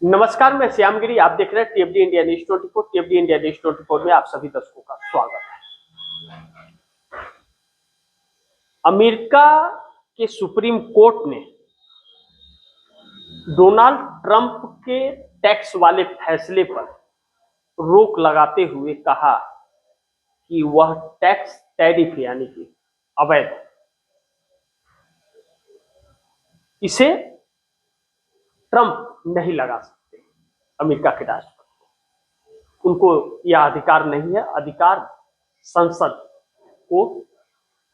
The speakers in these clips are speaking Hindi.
नमस्कार, मैं श्यामगिरी। आप देख रहे हैं टीएफडी इंडिया न्यूज 24। टीएफडी इंडिया न्यूज 24 में आप सभी दर्शकों का स्वागत है। अमेरिका के सुप्रीम कोर्ट ने डोनाल्ड ट्रंप के टैक्स वाले फैसले पर रोक लगाते हुए कहा कि वह टैक्स टैरिफ यानी कि अवैध, इसे ट्रंप नहीं लगा सकते। अमेरिका के राष्ट्रपति, उनको यह अधिकार नहीं है। अधिकार संसद को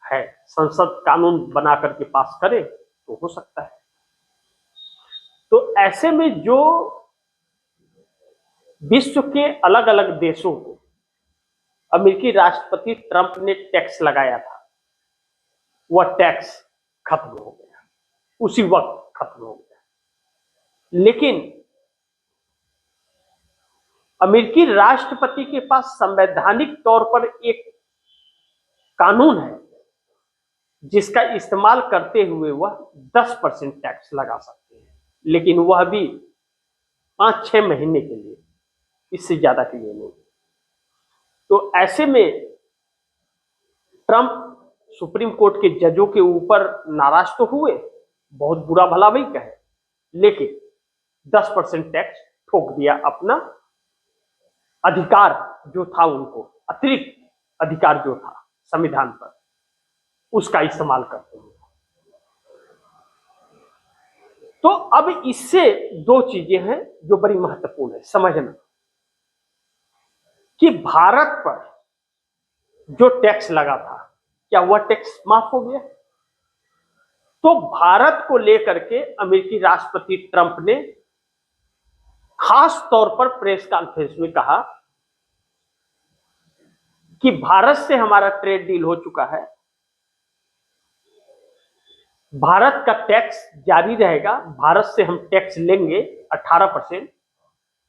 है। संसद कानून बना करके पास करे तो हो सकता है। तो ऐसे में जो विश्व के अलग अलग देशों को अमेरिकी राष्ट्रपति ट्रंप ने टैक्स लगाया था, वह टैक्स खत्म हो गया, उसी वक्त खत्म हो गया। लेकिन अमेरिकी राष्ट्रपति के पास संवैधानिक तौर पर एक कानून है जिसका इस्तेमाल करते हुए वह 10% टैक्स लगा सकते हैं, लेकिन वह भी 5-6 महीने के लिए, इससे ज्यादा के लिए नहीं। तो ऐसे में ट्रंप सुप्रीम कोर्ट के जजों के ऊपर नाराज तो हुए, बहुत बुरा भला भी कहे, लेकिन 10% टैक्स ठोक दिया। अपना अधिकार जो था, उनको अतिरिक्त अधिकार जो था संविधान पर, उसका इस्तेमाल करते हुए। तो अब इससे दो चीजें हैं जो बड़ी महत्वपूर्ण है समझना, कि भारत पर जो टैक्स लगा था, क्या वह टैक्स माफ हो गया? तो भारत को लेकर के अमेरिकी राष्ट्रपति ट्रंप ने खास तौर पर प्रेस कॉन्फ्रेंस में कहा कि भारत से हमारा ट्रेड डील हो चुका है, भारत का टैक्स जारी रहेगा, भारत से हम टैक्स लेंगे 18%,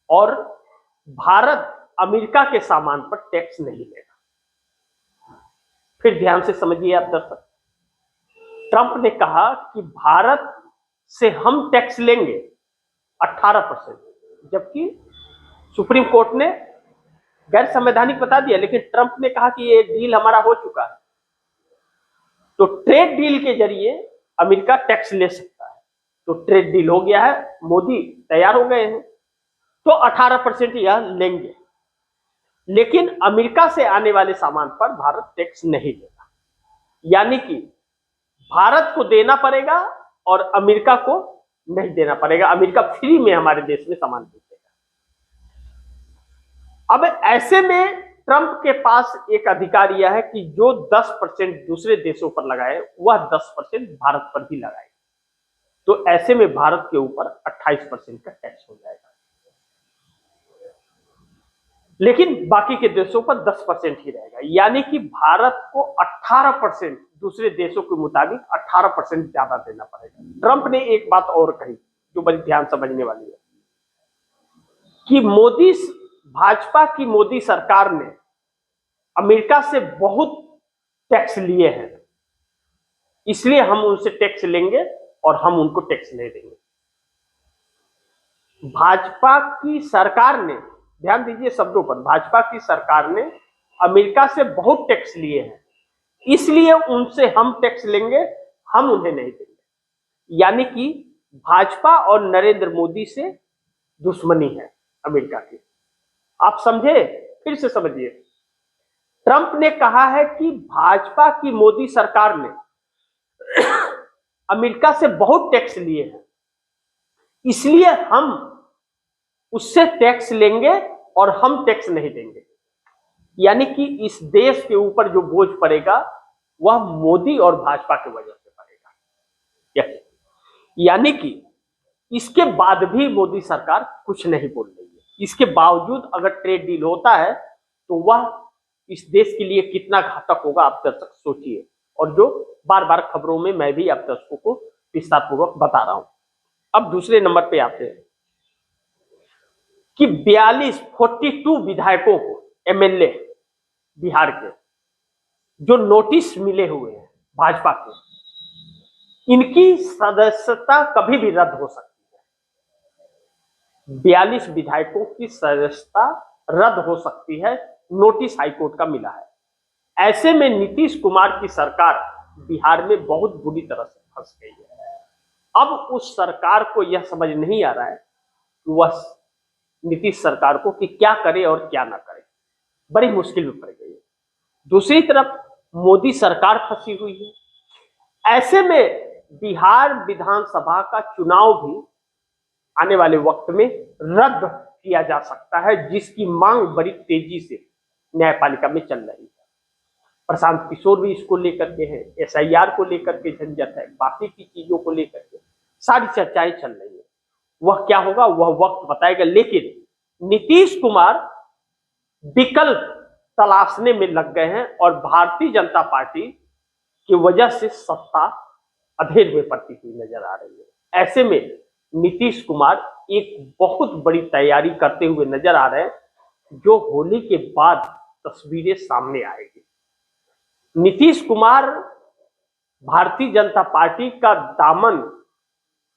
और भारत अमेरिका के सामान पर टैक्स नहीं लेगा। फिर ध्यान से समझिए आप दर्शक, ट्रंप ने कहा कि भारत से हम टैक्स लेंगे 18%, जबकि सुप्रीम कोर्ट ने गैर संवैधानिक बता दिया, लेकिन ट्रंप ने कहा कि ये डील हमारा हो चुका है। तो ट्रेड डील के जरिए अमेरिका टैक्स ले सकता है। तो ट्रेड डील हो गया है, मोदी तैयार हो गए हैं, तो 18% यह लेंगे, लेकिन अमेरिका से आने वाले सामान पर भारत टैक्स नहीं देगा। यानी कि भारत को देना पड़ेगा और अमेरिका को नहीं देना पड़ेगा। अमेरिका फ्री में हमारे देश में सामान बेचेगा। अब ऐसे में ट्रंप के पास एक अधिकार यह है कि जो 10% दूसरे देशों पर लगाए, वह 10% भारत पर भी लगाए। तो ऐसे में भारत के ऊपर 28% का टैक्स हो जाएगा, लेकिन बाकी के देशों पर 10% ही रहेगा। यानी कि भारत को 18%, दूसरे देशों के मुताबिक 18% ज्यादा देना पड़ेगा। ट्रंप ने एक बात और कही जो बड़ी ध्यान समझने वाली है, कि भाजपा की मोदी सरकार ने अमेरिका से बहुत टैक्स लिए हैं, इसलिए हम उनसे टैक्स लेंगे और हम उनको टैक्स नहीं देंगे। भाजपा की सरकार ने, ध्यान दीजिए शब्दों पर, भाजपा की सरकार ने अमेरिका से बहुत टैक्स लिए हैं, इसलिए उनसे हम टैक्स लेंगे, हम उन्हें नहीं देंगे। यानी कि भाजपा और नरेंद्र मोदी से दुश्मनी है अमेरिका की। आप समझे? फिर से समझिए। ट्रंप ने कहा है कि भाजपा की मोदी सरकार ने अमेरिका से बहुत टैक्स लिए हैं, इसलिए हम उससे टैक्स लेंगे और हम टैक्स नहीं देंगे। यानी कि इस देश के ऊपर जो बोझ पड़ेगा वह मोदी और भाजपा की वजह से पड़ेगा। यानी कि इसके बाद भी मोदी सरकार कुछ नहीं बोल रही है। इसके बावजूद अगर ट्रेड डील होता है तो वह इस देश के लिए कितना घातक होगा, आप दर्शक सोचिए। और जो बार बार खबरों में मैं भी आप दर्शकों को विस्तार पूर्वक बता रहा हूं। अब दूसरे नंबर पे आते हैं कि 42 विधायकों को, एमएलए बिहार के, जो नोटिस मिले हुए हैं भाजपा के, इनकी सदस्यता कभी भी रद्द हो सकती है। 42 विधायकों की सदस्यता रद्द हो सकती है, नोटिस हाईकोर्ट का मिला है। ऐसे में नीतीश कुमार की सरकार बिहार में बहुत बुरी तरह से फंस गई है। अब उस सरकार को यह समझ नहीं आ रहा है कि वह नीतीश सरकार को कि क्या करे और क्या ना करे, बड़ी मुश्किल में पड़ गई है। दूसरी तरफ मोदी सरकार फंसी हुई है। ऐसे में बिहार विधानसभा का चुनाव भी आने वाले वक्त में रद्द किया जा सकता है, जिसकी मांग बड़ी तेजी से न्यायपालिका में चल रही है। प्रशांत किशोर भी इसको लेकर के हैं, SIR को लेकर के झंझट है, बाकी की चीजों को लेकर के सारी चर्चाएं चल रही है। वह क्या होगा वह वक्त बताएगा, लेकिन नीतीश कुमार विकल्प तलाशने में लग गए हैं और भारतीय जनता पार्टी की वजह से सत्ता अधेर में पड़ती हुई नजर आ रही है। ऐसे में नीतीश कुमार एक बहुत बड़ी तैयारी करते हुए नजर आ रहे हैं, जो होली के बाद तस्वीरें सामने आएगी। नीतीश कुमार भारतीय जनता पार्टी का दामन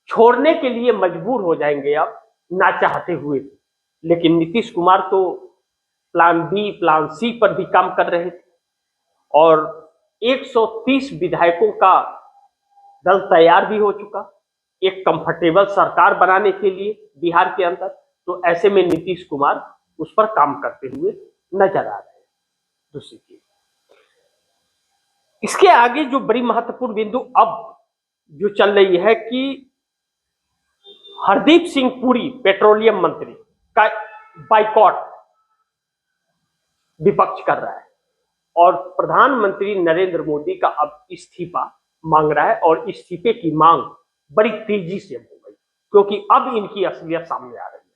छोड़ने के लिए मजबूर हो जाएंगे अब, ना चाहते हुए। लेकिन नीतीश कुमार तो प्लान बी प्लान सी पर भी काम कर रहे थे और 130 विधायकों का दल तैयार भी हो चुका एक कंफर्टेबल सरकार बनाने के लिए बिहार के अंदर। तो ऐसे में नीतीश कुमार उस पर काम करते हुए नजर आ रहे हैं। दूसरी चीज, इसके आगे जो बड़ी महत्वपूर्ण बिंदु अब जो चल रही है कि हरदीप सिंह पुरी पेट्रोलियम मंत्री का बाइकॉट विपक्ष कर रहा है और प्रधानमंत्री नरेंद्र मोदी का अब इस्तीफा मांग रहा है और इस्तीफे की मांग बड़ी तेजी से हो गई, क्योंकि अब इनकी असलियत सामने आ रही है।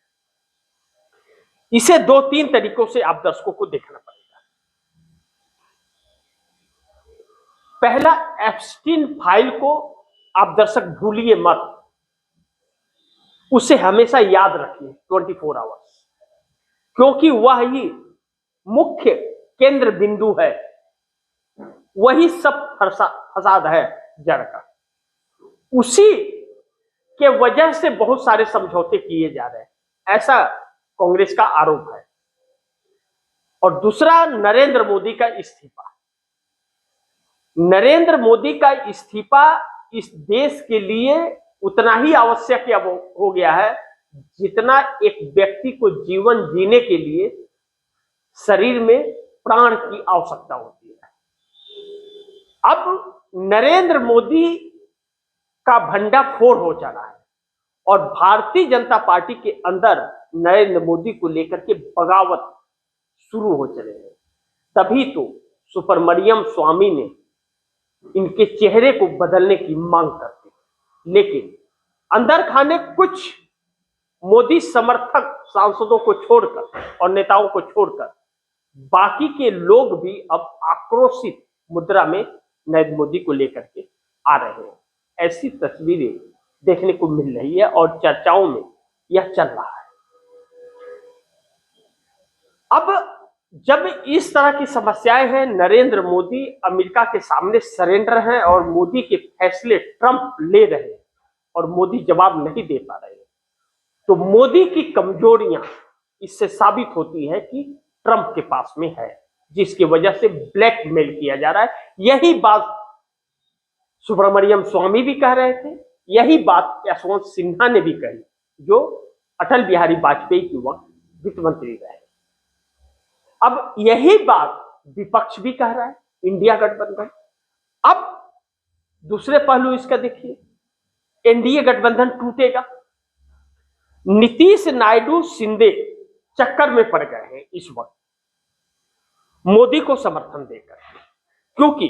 इसे 2-3 तरीकों से आप दर्शकों को देखना पड़ेगा। पहला, एप्स्टीन फाइल को आप दर्शक भूलिए मत, उसे हमेशा याद रखिए 24 आवर्स, क्योंकि वह ही मुख्य केंद्र बिंदु है, वही सब फसाद है जड़ का। उसी के वजह से बहुत सारे समझौते किए जा रहे हैं, ऐसा कांग्रेस का आरोप है। और दूसरा, नरेंद्र मोदी का इस्तीफा। नरेंद्र मोदी का इस्तीफा इस देश के लिए उतना ही आवश्यक अब हो गया है जितना एक व्यक्ति को जीवन जीने के लिए शरीर में प्राण की आवश्यकता होती है। अब नरेंद्र मोदी का भंडाफोड़ हो चला है और भारतीय जनता पार्टी के अंदर नरेंद्र मोदी को लेकर के बगावत शुरू हो चले हैं। तभी तो सुब्रमण्यम स्वामी ने इनके चेहरे को बदलने की मांग करती है, लेकिन अंदर खाने कुछ मोदी समर्थक सांसदों को छोड़कर और नेताओं को छोड़कर बाकी के लोग भी अब आक्रोशित मुद्रा में नरेंद्र मोदी को लेकर के आ रहे हैं। ऐसी तस्वीरें देखने को मिल रही है और चर्चाओं में यह चल रहा है। अब जब इस तरह की समस्याएं हैं, नरेंद्र मोदी अमेरिका के सामने सरेंडर हैं और मोदी के फैसले ट्रंप ले रहे हैं और मोदी जवाब नहीं दे पा रहे हैं, तो मोदी की कमजोरियां इससे साबित होती है कि ट्रंप के पास में है, जिसकी वजह से ब्लैकमेल किया जा रहा है। यही बात सुब्रमण्यम स्वामी भी कह रहे थे, यही बात यशवंत सिन्हा ने भी कही, जो अटल बिहारी वाजपेयी के वक्त वित्त मंत्री रहे। अब यही बात विपक्ष भी कह रहा है, इंडिया गठबंधन। अब दूसरे पहलू इसका देखिए, एनडीए गठबंधन टूटेगा। नीतीश नायडू शिंदे चक्कर में पड़ गए हैं इस वक्त मोदी को समर्थन देकर, क्योंकि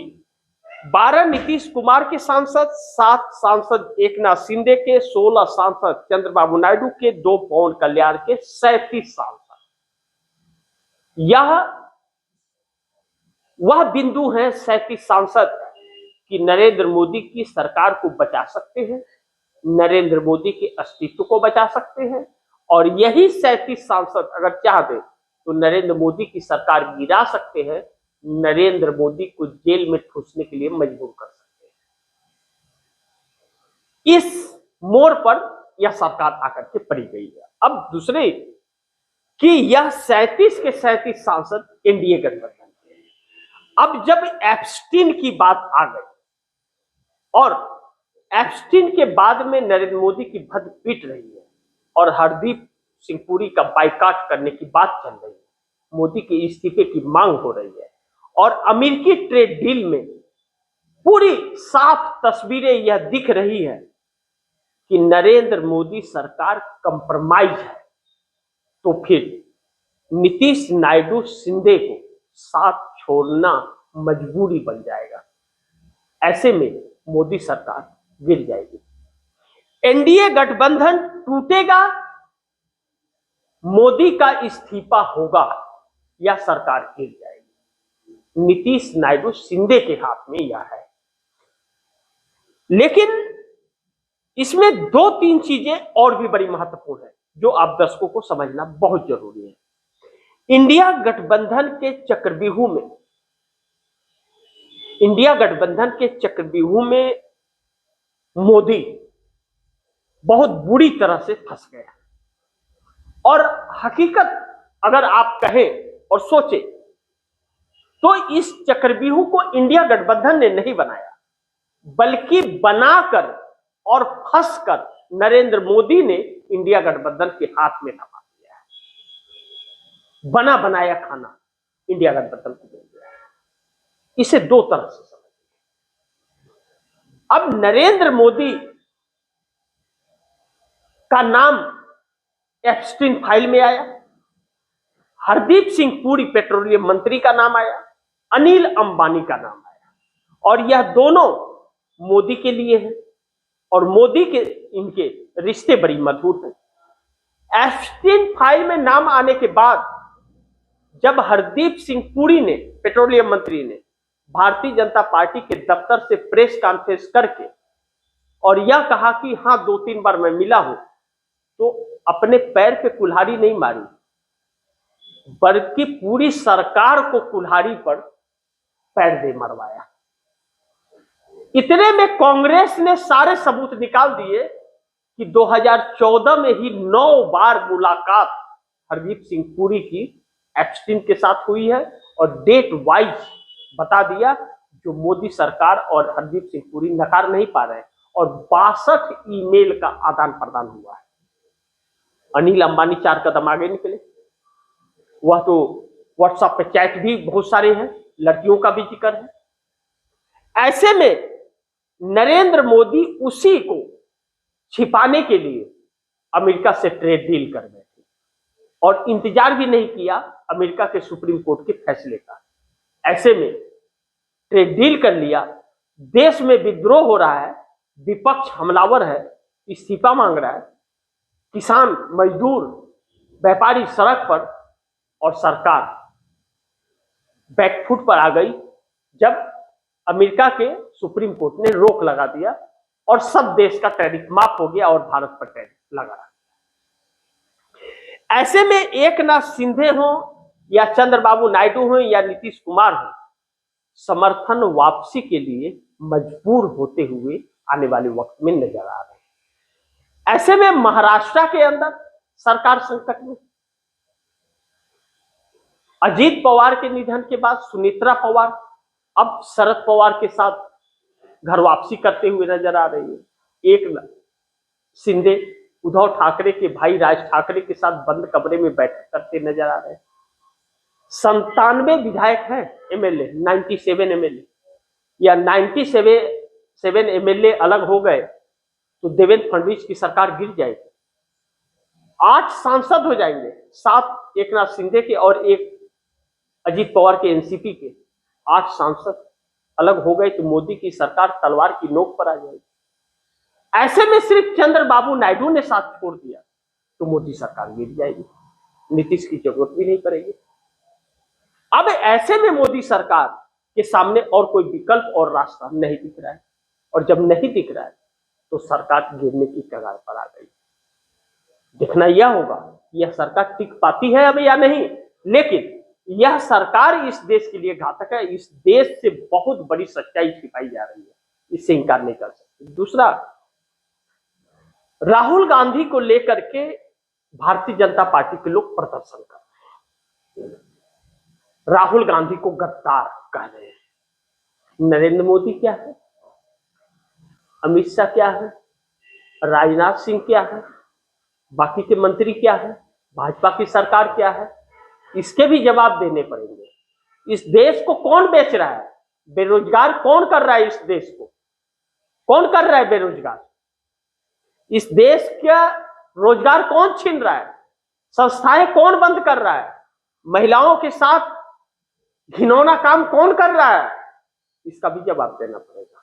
12 नीतीश कुमार के सांसद, 7 सांसद एकनाथ शिंदे के, 16 सांसद चंद्रबाबू नायडू के, 2 पवन कल्याण के, 37 सांसद। यह वह बिंदु है 37 सांसद कि नरेंद्र मोदी की सरकार को बचा सकते हैं, नरेंद्र मोदी के अस्तित्व को बचा सकते हैं, और यही 37 सांसद अगर चाहते तो नरेंद्र मोदी की सरकार गिरा सकते हैं, नरेंद्र मोदी को जेल में ठूसने के लिए मजबूर कर सकते हैं। इस मोड़ पर यह सरकार आकर के पड़ी गई है। अब दूसरे कि यह 37 के 37 सांसद एनडीए गठबंधन के। अब जब एप्स्टीन की बात आ गई और एप्स्टीन के बाद में नरेंद्र मोदी की भद्द पीट रही है और हरदीप सिंह पुरी का बाइकाट करने की बात चल रही है, मोदी के इस्तीफे की मांग हो रही है और अमेरिकी ट्रेड डील में पूरी साफ तस्वीरें यह दिख रही है कि नरेंद्र मोदी सरकार कंप्रोमाइज है, तो फिर नीतीश नायडू शिंदे को साथ छोड़ना मजबूरी बन जाएगा। ऐसे में मोदी सरकार गिर जाएगी, एनडीए गठबंधन टूटेगा, मोदी का इस्तीफा होगा या सरकार गिर जाएगी। नीतीश नायडू शिंदे के हाथ में यह है। लेकिन इसमें 2-3 चीजें और भी बड़ी महत्वपूर्ण है जो आप दर्शकों को समझना बहुत जरूरी है। इंडिया गठबंधन के चक्रव्यूह में मोदी बहुत बुरी तरह से फंस गया और हकीकत अगर आप कहें और सोचें तो इस चक्रव्यूह को इंडिया गठबंधन ने नहीं बनाया, बल्कि बनाकर और फंसकर नरेंद्र मोदी ने इंडिया गठबंधन के हाथ में थमा दिया है। बना बनाया खाना इंडिया गठबंधन को दे दिया है। इसे 2 तरह से समझिए। अब नरेंद्र मोदी का नाम एप्स्टीन फाइल में आया, हरदीप सिंह पुरी पेट्रोलियम मंत्री का नाम आया, अनिल अंबानी का नाम आया और यह दोनों मोदी के लिए हैं और मोदी के इनके रिश्ते बड़ी मधुर हैं। एप्स्टीन फाइल में नाम आने के बाद जब हरदीप सिंह पुरी ने, पेट्रोलियम मंत्री ने, भारतीय जनता पार्टी के दफ्तर से प्रेस कॉन्फ्रेंस करके और यह कहा कि हाँ 2-3 बार मैं मिला हूं, तो अपने पैर पे कुल्हाड़ी नहीं मारी, बल्कि पूरी सरकार को कुल्हाड़ी पर पैर दे मरवाया। इतने में कांग्रेस ने सारे सबूत निकाल दिए कि 2014 में ही 9 बार मुलाकात हरदीप सिंह पुरी की एप्स्टीन के साथ हुई है और डेट वाइज बता दिया, जो मोदी सरकार और हरदीप सिंह पुरी नकार नहीं पा रहे हैं और 62 ईमेल का आदान प्रदान हुआ है। अनिल अंबानी 4 कदम आगे निकले, वह तो व्हाट्सएप पे चैट भी बहुत सारे हैं, लड़कियों का भी जिक्र है। ऐसे में नरेंद्र मोदी उसी को छिपाने के लिए अमेरिका से ट्रेड डील कर बैठे और इंतजार भी नहीं किया अमेरिका के सुप्रीम कोर्ट के फैसले का। ऐसे में ट्रेड डील कर लिया, देश में विद्रोह हो रहा है, विपक्ष हमलावर है, इस्तीफा मांग रहा है, किसान, मजदूर, व्यापारी सड़क पर और सरकार बैकफुट पर आ गई जब अमेरिका के सुप्रीम कोर्ट ने रोक लगा दिया और सब देश का टैरिफ माफ हो गया और भारत पर टैरिफ लगा। ऐसे में एकनाथ शिंदे हो या चंद्रबाबू नायडू हो या नीतीश कुमार हो, समर्थन वापसी के लिए मजबूर होते हुए आने वाले वक्त में नजर आ रहे हैं। ऐसे में महाराष्ट्र के अंदर सरकार संकट में, अजीत पवार के निधन के बाद सुनेत्रा पवार अब शरद पवार के साथ घर वापसी करते हुए नजर आ रही है। एक शिंदे उद्धव ठाकरे के भाई राज ठाकरे के साथ बंद कमरे में बैठक करते नजर आ रहे हैं। 97 विधायक हैं, एमएलए 97 एमएलए या 97 एमएलए अलग हो गए तो देवेंद्र फडणवीस की सरकार गिर जाएगी। 8 सांसद हो जाएंगे, 7 एकनाथ शिंदे के और 1 अजीत पवार के एनसीपी के। 8 सांसद अलग हो गए तो मोदी की सरकार तलवार की नोक पर आ जाएगी। ऐसे में सिर्फ चंद्रबाबू नायडू ने साथ छोड़ दिया तो मोदी सरकार गिर जाएगी, नीतीश की जरूरत भी नहीं पड़ेगी। अब ऐसे में मोदी सरकार के सामने और कोई विकल्प और रास्ता नहीं दिख रहा है और जब नहीं दिख रहा है तो सरकार गिरने की कगार पर आ गई। देखना यह होगा यह सरकार टिक पाती है अब या नहीं, लेकिन यह सरकार इस देश के लिए घातक है। इस देश से बहुत बड़ी सच्चाई छिपाई जा रही है, इससे इंकार नहीं कर सकते। दूसरा, राहुल गांधी को लेकर के भारतीय जनता पार्टी के लोग प्रदर्शन कर रहे हैं, राहुल गांधी को गद्दार कह रहे हैं। नरेंद्र मोदी क्या है, अमित शाह क्या है, राजनाथ सिंह क्या है, बाकी के मंत्री क्या है, भाजपा की सरकार क्या है, इसके भी जवाब देने पड़ेंगे। इस देश को कौन बेच रहा है, बेरोजगार कौन कर रहा है, इस देश को कौन कर रहा है बेरोजगार, इस देश का रोजगार कौन छीन रहा है, संस्थाएं कौन बंद कर रहा है, महिलाओं के साथ घिनौना काम कौन कर रहा है, इसका भी जवाब देना पड़ेगा।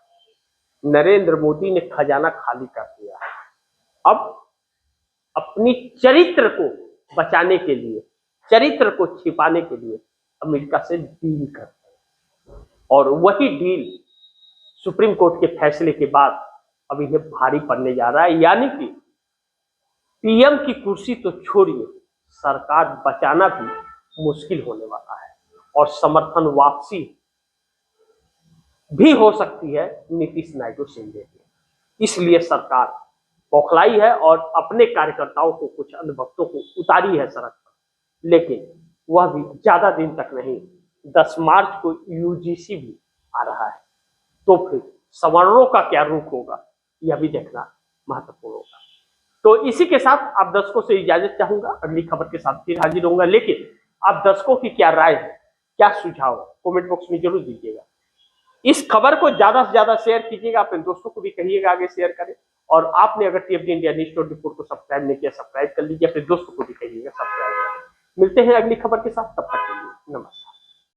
नरेंद्र मोदी ने खजाना खाली कर दिया है। अब अपनी चरित्र को बचाने के लिए, चरित्र को छिपाने के लिए अमेरिका से डील करते हैं, और वही डील सुप्रीम कोर्ट के फैसले के बाद अब इन्हें भारी पड़ने जा रहा है। यानी कि पीएम की कुर्सी तो छोड़िए, सरकार बचाना भी मुश्किल होने वाला है, और समर्थन वापसी भी हो सकती है नीतीश नायडू शिंदे की। इसलिए सरकार बौखलाई है और अपने कार्यकर्ताओं को, कुछ अंधभक्तों को उतारी है सड़क पर, लेकिन वह भी ज्यादा दिन तक नहीं। 10 मार्च को यूजीसी भी आ रहा है, तो फिर समारोह का क्या रूप होगा यह भी देखना महत्वपूर्ण होगा। तो इसी के साथ आप दर्शकों से इजाजत चाहूंगा, अगली खबर के साथ फिर हाजिर होऊंगा। लेकिन आप दर्शकों की क्या राय है, क्या सुझाव है, कमेंट बॉक्स में जरूर दीजिएगा। इस खबर को ज्यादा से ज्यादा शेयर कीजिएगा, अपने दोस्तों को भी कहिएगा आगे शेयर करें। और आपने अगर टीएफडी इंडिया न्यूज़ 24 को सब्सक्राइब नहीं किया, सब्सक्राइब कर लीजिए, अपने दोस्तों को भी कहिएगा सब्सक्राइब करें। मिलते हैं अगली खबर के साथ, तब तक के लिए नमस्कार।